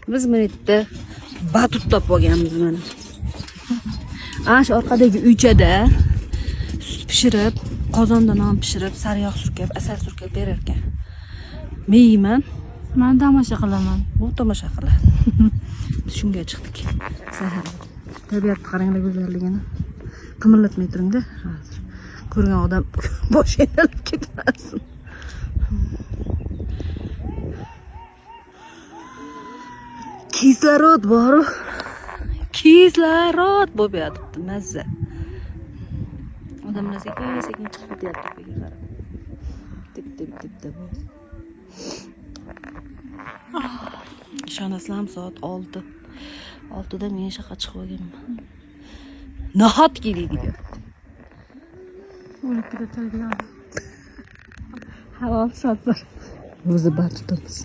Biz mana yerda batut topib olganmiz mana. Ana shu orqadagi uychada sut pishirib, qozonda non pishirib, sariyog' surkab, asal surkab berar ekan. Men yeyman, Men tomosha qilaman. u tomosha qiladi. Biz shunga chiqdik. Sahar. Tabiatni qaranglar go'zalligini. Qimirlatmay turingda. Hozir ko'rgan odam bosh aylanib ketmasin. Kislorod bor. Kislorod bo'lib yotibdi, mazza. Odamlar sekin chiqib ketyapti ko'yga qarab. Tip bu. Ishonasizlarmi, soat 6. 6da men shaqa chiqib olganman. Nahotki deydi. 12da televizor. Havo soat bor. O'zi batutamiz.